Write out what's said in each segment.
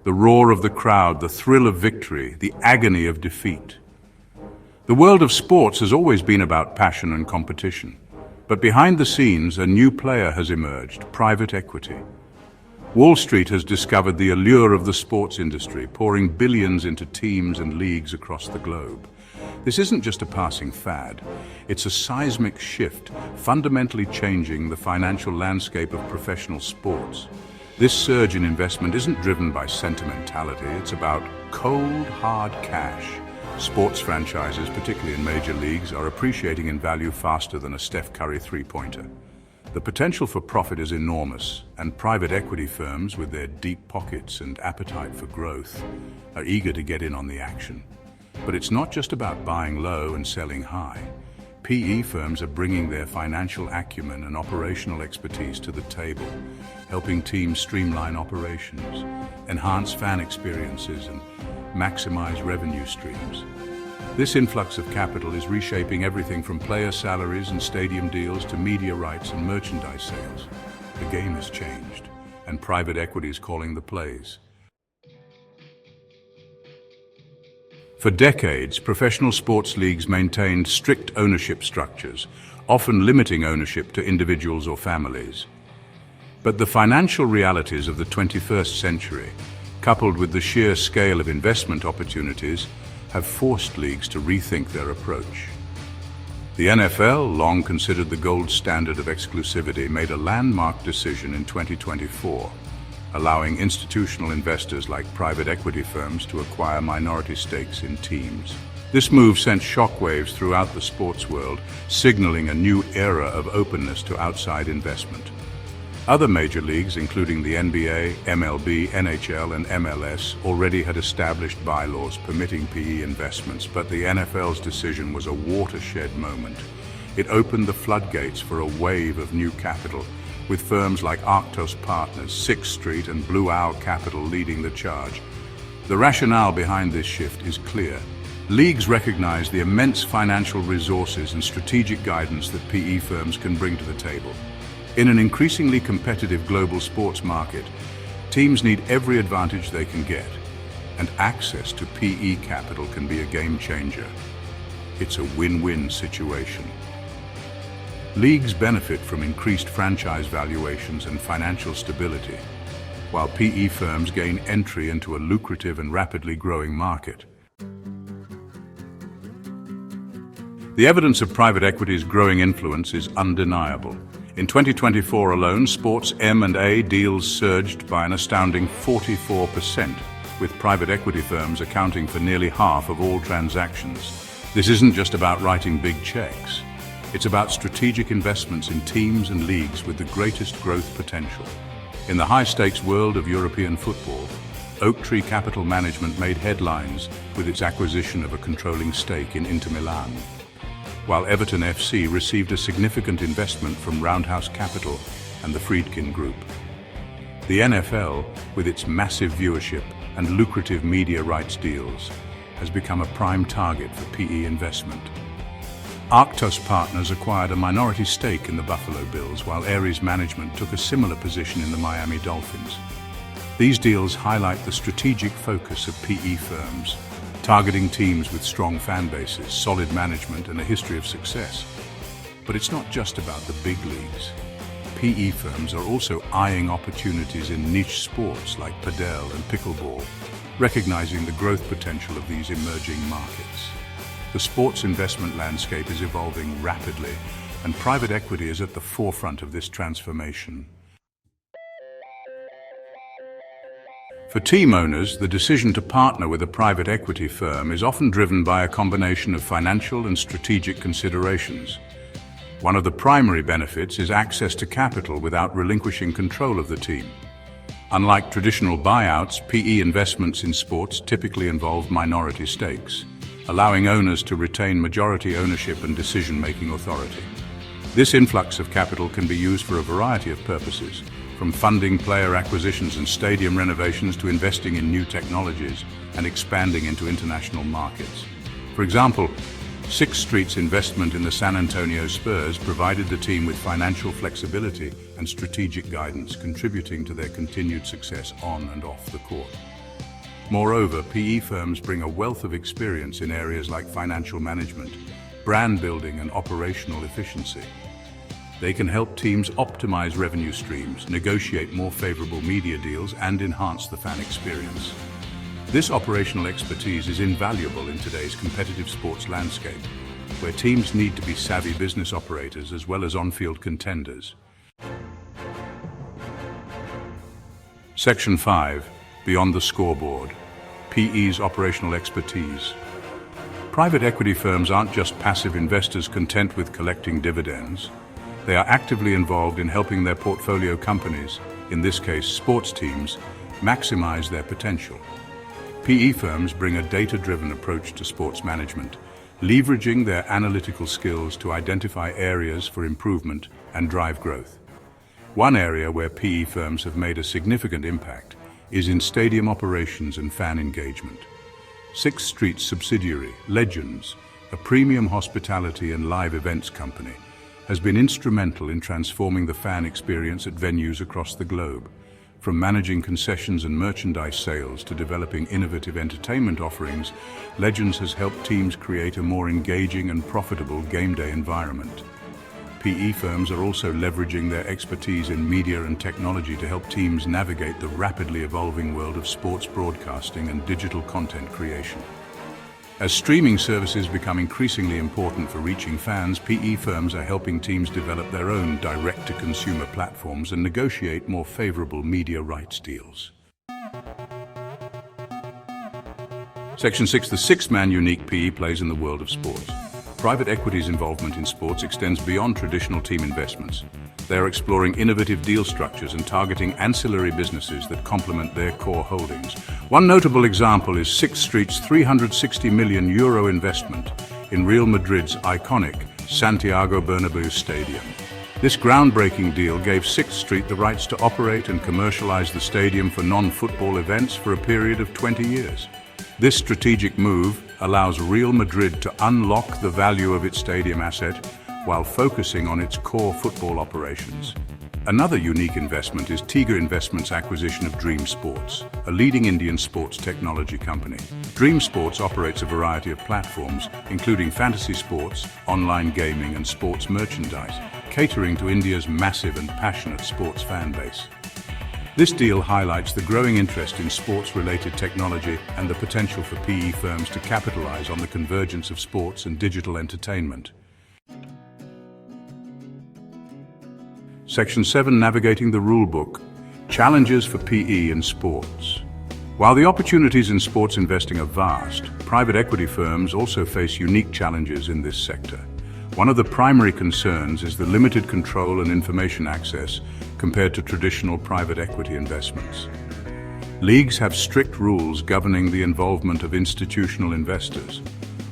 The roar of the crowd, the thrill of victory, the agony of defeat. The world of sports has always been about passion and competition. But behind the scenes, a new player has emerged: private equity. Wall Street has discovered the allure of the sports industry, pouring billions into teams and leagues across the globe. This isn't just a passing fad. It's a seismic shift, fundamentally changing the financial landscape of professional sports. This surge in investment isn't driven by sentimentality. It's about cold, hard cash. Sports franchises, particularly in major leagues, are appreciating in value faster than a Steph Curry three-pointer. The potential for profit is enormous, and private equity firms, with their deep pockets and appetite for growth, are eager to get in on the action. But it's not just about buying low and selling high. PE firms are bringing their financial acumen and operational expertise to the table, helping teams streamline operations, enhance fan experiences, and maximize revenue streams. This influx of capital is reshaping everything from player salaries and stadium deals to media rights and merchandise sales. The game has changed, and private equity is calling the plays. For decades, professional sports leagues maintained strict ownership structures, often limiting ownership to individuals or families. But the financial realities of the 21st century, coupled with the sheer scale of investment opportunities, have forced leagues to rethink their approach. The NFL, long considered the gold standard of exclusivity, made a landmark decision in 2024, allowing institutional investors like private equity firms to acquire minority stakes in teams. This move sent shockwaves throughout the sports world, signaling a new era of openness to outside investment. Other major leagues, including the NBA, MLB, NHL, and MLS, already had established bylaws permitting PE investments, but the NFL's decision was a watershed moment. It opened the floodgates for a wave of new capital, with firms like Arctos Partners, Sixth Street, and Blue Owl Capital leading the charge. The rationale behind this shift is clear. Leagues recognize the immense financial resources and strategic guidance that PE firms can bring to the table. In an increasingly competitive global sports market, teams need every advantage they can get, and access to PE capital can be a game changer. It's a win-win situation. Leagues benefit from increased franchise valuations and financial stability, while PE firms gain entry into a lucrative and rapidly growing market. The evidence of private equity's growing influence is undeniable. In 2024 alone, sports M&A deals surged by an astounding 44%, with private equity firms accounting for nearly half of all transactions. This isn't just about writing big checks. It's about strategic investments in teams and leagues with the greatest growth potential. In the high-stakes world of European football, Oaktree Capital Management made headlines with its acquisition of a controlling stake in Inter Milan, while Everton FC received a significant investment from Roundhouse Capital and the Friedkin Group. The NFL, with its massive viewership and lucrative media rights deals, has become a prime target for PE investment. Arctos Partners acquired a minority stake in the Buffalo Bills, while Ares Management took a similar position in the Miami Dolphins. These deals highlight the strategic focus of PE firms, targeting teams with strong fan bases, solid management, and a history of success. But it's not just about the big leagues. PE firms are also eyeing opportunities in niche sports like padel and pickleball, recognizing the growth potential of these emerging markets. The sports investment landscape is evolving rapidly, and private equity is at the forefront of this transformation. For team owners, the decision to partner with a private equity firm is often driven by a combination of financial and strategic considerations. One of the primary benefits is access to capital without relinquishing control of the team. Unlike traditional buyouts, PE investments in sports typically involve minority stakes, allowing owners to retain majority ownership and decision-making authority. This influx of capital can be used for a variety of purposes, from funding player acquisitions and stadium renovations to investing in new technologies and expanding into international markets. For example, Sixth Street's investment in the San Antonio Spurs provided the team with financial flexibility and strategic guidance, contributing to their continued success on and off the court. Moreover, PE firms bring a wealth of experience in areas like financial management, brand building, and operational efficiency. They can help teams optimize revenue streams, negotiate more favorable media deals, and enhance the fan experience. This operational expertise is invaluable in today's competitive sports landscape, where teams need to be savvy business operators as well as on-field contenders. Section 5. Beyond the scoreboard. PE's operational expertise. Private equity firms aren't just passive investors content with collecting dividends. They are actively involved in helping their portfolio companies, in this case sports teams, maximize their potential. PE firms bring a data-driven approach to sports management, leveraging their analytical skills to identify areas for improvement and drive growth. One area where PE firms have made a significant impact is in stadium operations and fan engagement. Sixth Street's subsidiary, Legends, a premium hospitality and live events company, has been instrumental in transforming the fan experience at venues across the globe. From managing concessions and merchandise sales to developing innovative entertainment offerings, Legends has helped teams create a more engaging and profitable game day environment. PE firms are also leveraging their expertise in media and technology to help teams navigate the rapidly evolving world of sports broadcasting and digital content creation. As streaming services become increasingly important for reaching fans, PE firms are helping teams develop their own direct-to-consumer platforms and negotiate more favorable media rights deals. Section 6. The six-man unique PE plays in the world of sports. Private equity's involvement in sports extends beyond traditional team investments. They are exploring innovative deal structures and targeting ancillary businesses that complement their core holdings. One notable example is Sixth Street's €360 million investment in Real Madrid's iconic Santiago Bernabéu Stadium. This groundbreaking deal gave Sixth Street the rights to operate and commercialize the stadium for non-football events for a period of 20 years. This strategic move allows Real Madrid to unlock the value of its stadium asset while focusing on its core football operations. Another unique investment is Tiger Investments' acquisition of Dream Sports, a leading Indian sports technology company. Dream Sports operates a variety of platforms, including fantasy sports, online gaming, and sports merchandise, catering to India's massive and passionate sports fan base. This deal highlights the growing interest in sports-related technology and the potential for PE firms to capitalize on the convergence of sports and digital entertainment. Section 7. Navigating the Rulebook. Challenges for PE in sports. While the opportunities in sports investing are vast, private equity firms also face unique challenges in this sector. One of the primary concerns is the limited control and information access compared to traditional private equity investments. Leagues have strict rules governing the involvement of institutional investors,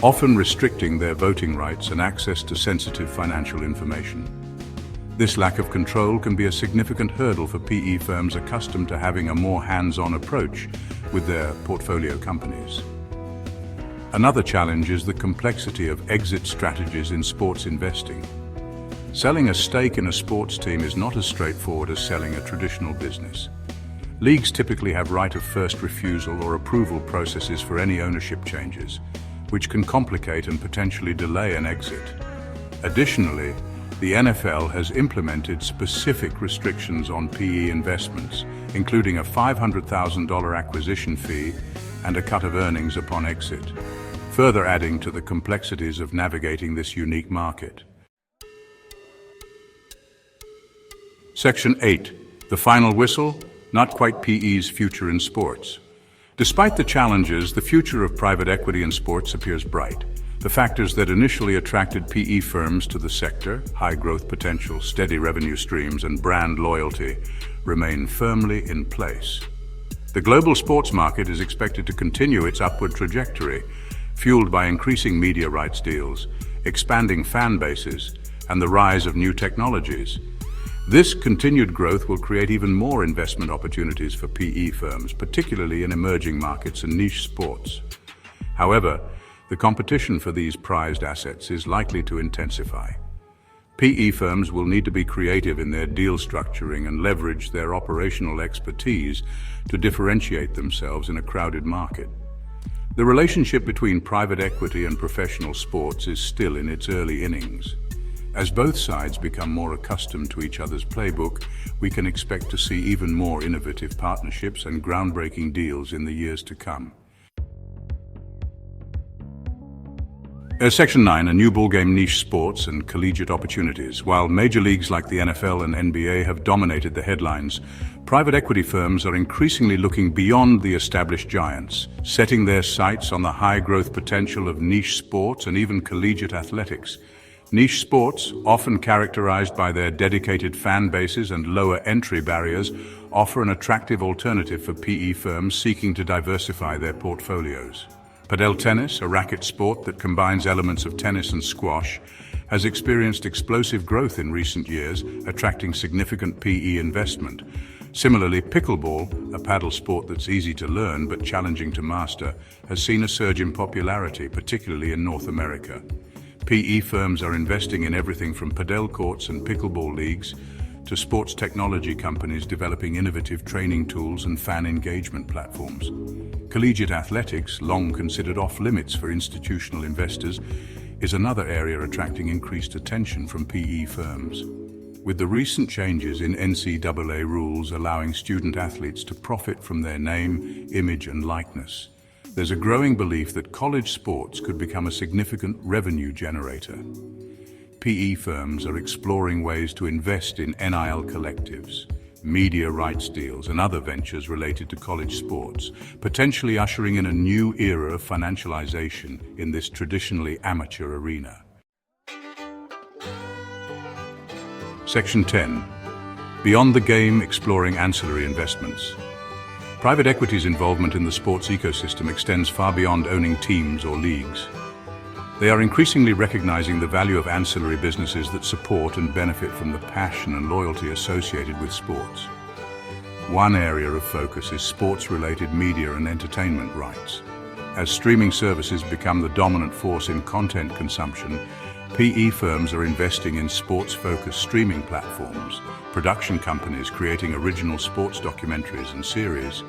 often restricting their voting rights and access to sensitive financial information. This lack of control can be a significant hurdle for PE firms accustomed to having a more hands-on approach with their portfolio companies. Another challenge is the complexity of exit strategies in sports investing. Selling a stake in a sports team is not as straightforward as selling a traditional business. Leagues typically have right of first refusal or approval processes for any ownership changes, which can complicate and potentially delay an exit. Additionally, the NFL has implemented specific restrictions on PE investments, including a $500,000 acquisition fee and a cut of earnings upon exit, further adding to the complexities of navigating this unique market. Section 8. The final whistle, not quite PE's future in sports. Despite the challenges, the future of private equity in sports appears bright. The factors that initially attracted PE firms to the sector, high growth potential, steady revenue streams, and brand loyalty, remain firmly in place. The global sports market is expected to continue its upward trajectory, fueled by increasing media rights deals, expanding fan bases, and the rise of new technologies. This continued growth will create even more investment opportunities for PE firms, particularly in emerging markets and niche sports. However, the competition for these prized assets is likely to intensify. PE firms will need to be creative in their deal structuring and leverage their operational expertise to differentiate themselves in a crowded market. The relationship between private equity and professional sports is still in its early innings. As both sides become more accustomed to each other's playbook, we can expect to see even more innovative partnerships and groundbreaking deals in the years to come. Section 9, a new ballgame: niche sports and collegiate opportunities. While major leagues like the NFL and NBA have dominated the headlines, private equity firms are increasingly looking beyond the established giants, setting their sights on the high-growth potential of niche sports and even collegiate athletics. Niche sports, often characterized by their dedicated fan bases and lower entry barriers, offer an attractive alternative for PE firms seeking to diversify their portfolios. Padel tennis, a racket sport that combines elements of tennis and squash, has experienced explosive growth in recent years, attracting significant PE investment. Similarly, pickleball, a paddle sport that's easy to learn but challenging to master, has seen a surge in popularity, particularly in North America. PE firms are investing in everything from padel courts and pickleball leagues to sports technology companies developing innovative training tools and fan engagement platforms. Collegiate athletics, long considered off-limits for institutional investors, is another area attracting increased attention from PE firms. With the recent changes in NCAA rules allowing student athletes to profit from their name, image, and likeness, there's a growing belief that college sports could become a significant revenue generator. PE firms are exploring ways to invest in NIL collectives, media rights deals, and other ventures related to college sports, potentially ushering in a new era of financialization in this traditionally amateur arena. Section 10. Beyond the game, exploring ancillary investments. Private equity's involvement in the sports ecosystem extends far beyond owning teams or leagues. They are increasingly recognizing the value of ancillary businesses that support and benefit from the passion and loyalty associated with sports. One area of focus is sports-related media and entertainment rights. As streaming services become the dominant force in content consumption, PE firms are investing in sports-focused streaming platforms, production companies creating original sports documentaries and series,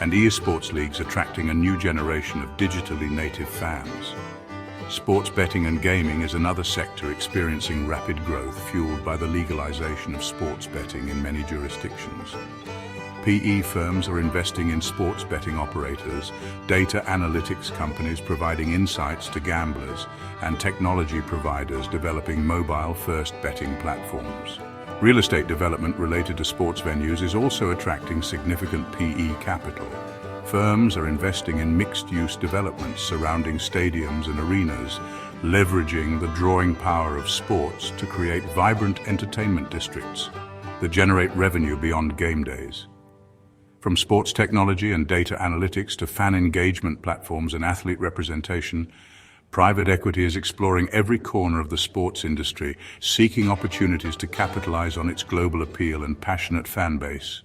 and esports leagues attracting a new generation of digitally native fans. Sports betting and gaming is another sector experiencing rapid growth, fueled by the legalization of sports betting in many jurisdictions. PE firms are investing in sports betting operators, data analytics companies providing insights to gamblers, and technology providers developing mobile-first betting platforms. Real estate development related to sports venues is also attracting significant PE capital. Firms are investing in mixed-use developments surrounding stadiums and arenas, leveraging the drawing power of sports to create vibrant entertainment districts that generate revenue beyond game days. From sports technology and data analytics to fan engagement platforms and athlete representation, private equity is exploring every corner of the sports industry, seeking opportunities to capitalize on its global appeal and passionate fan base.